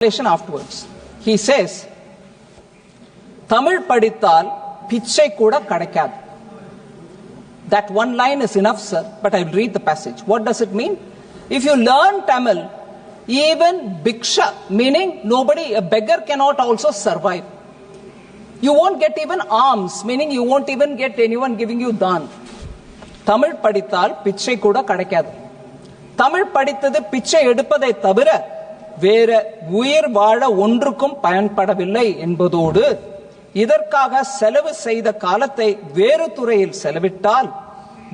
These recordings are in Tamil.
Afterwards, he says, Tamil padithal pichai kuda kadakad. That one line is enough, sir, but I will read the passage. What does it mean? If you learn Tamil, even bhiksha, meaning nobody, a beggar cannot also survive. You won't get even alms, meaning you won't even get anyone giving you dhan. Tamil padithal pichai kuda kadakad. Tamil padithadu pichai edupadai thavira வேற உயிர் வாழ ஒன்றுக்கும் பயன்படவில்லை என்பதோடு இதற்காக செலவு செய்த காலத்தை வேறு துறையில் செலவிட்டால்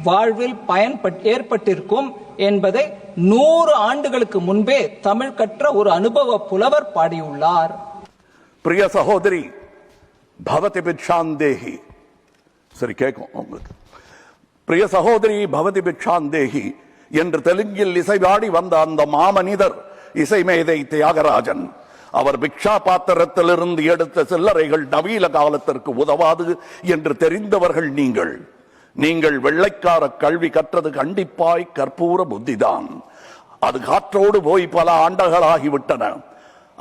வாழ்வில் பயன் ஏற்பட்டிருக்கும் என்பதை 100 ஆண்டுகளுக்கு முன்பே தமிழ் கற்ற ஒரு அனுபவ புலவர் பாடியுள்ளார். பிரிய சகோதரி பவதி பிக்ஷாந்தேஹி, சரி கேட்கும். பிரிய சகோதரி பவதி பிக்ஷாந்தேஹி என்று தெலுங்கில் இசைவாடி வந்த அந்த மாமனிதர் இசைமேதை தியாகராஜன். அவர் பிக்ஷா பாத்திரத்திலிருந்து எடுத்த சில்லறைகள் நவீன காலத்திற்கு உதவாது என்று தெரிந்தவர்கள் நீங்கள் வெள்ளைக்கார கல்வி கற்றது கண்டிப்பாய் கற்பூர புத்திதான். அது காற்றோடு போய் பல ஆண்டுகளாகிவிட்டன.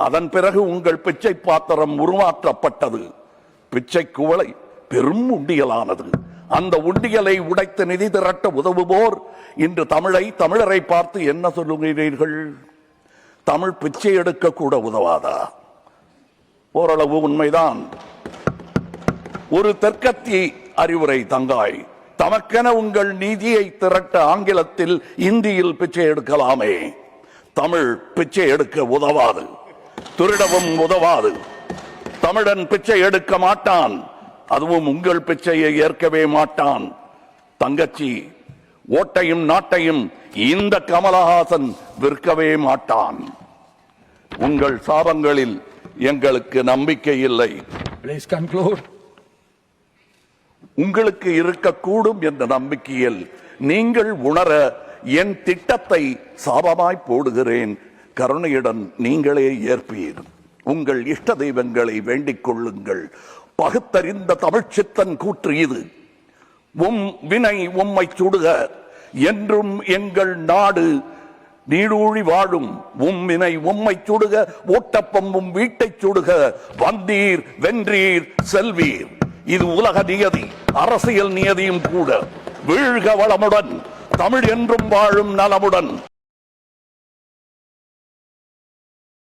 அதன் பிறகு உங்கள் பிச்சை பாத்திரம் உருமாற்றப்பட்டது. பிச்சை குவளை பெரும் உண்டியலானது. அந்த உண்டியலை உடைத்து நிதி திரட்ட உதவுவோர் இன்று தமிழரை பார்த்து என்ன சொல்லுகிறீர்கள்? தமிழ் பிச்சை எடுக்க கூட உதவாதா? ஓரளவு உண்மைதான். ஒரு தெற்கத்தி அறிவுரை தங்காய், தமக்கென உங்கள் நிதியை திரட்ட ஆங்கிலத்தில் இந்தியில் பிச்சை எடுக்கலாமே. தமிழ் பிச்சை எடுக்க உதவாது, திருடவும் உதவாது. தமிழன் பிச்சை எடுக்க மாட்டான், அதுவும் உங்கள் பிச்சையை ஏற்கவே மாட்டான். தங்கச்சி, ஓட்டையும் நாட்டையும் இந்த கமலஹாசன் விற்கவே மாட்டான். உங்கள் சாபங்களில் எங்களுக்கு நம்பிக்கை இல்லை. Please conclude. உங்களுக்கு இருக்கக்கூடும் என்ற நம்பிக்கையில் நீங்கள் உணர என் திட்டத்தை சாபமாய் போடுகிறேன். கருணையுடன் நீங்களே ஏற்பீர். உங்கள் இஷ்ட தெய்வங்களை வேண்டிக் கொள்ளுங்கள். பகுத்தறிந்த தமிழ்ச்சித்தன் கூற்று இது. வினை உம்மை சுடுக, என்றும் எங்கள் நாடு நீடூழி வாழும். வினை உம்மை சுடுக, ஓட்டப்பம்பும் வீட்டை சுடுக. வந்தீர் வென்றீர் செல்வீர். இது உலக நியதி, அரசியல் நியதியும் கூட. வீழ்க வளமுடன், தமிழ் என்றும் வாழும் நலமுடன்.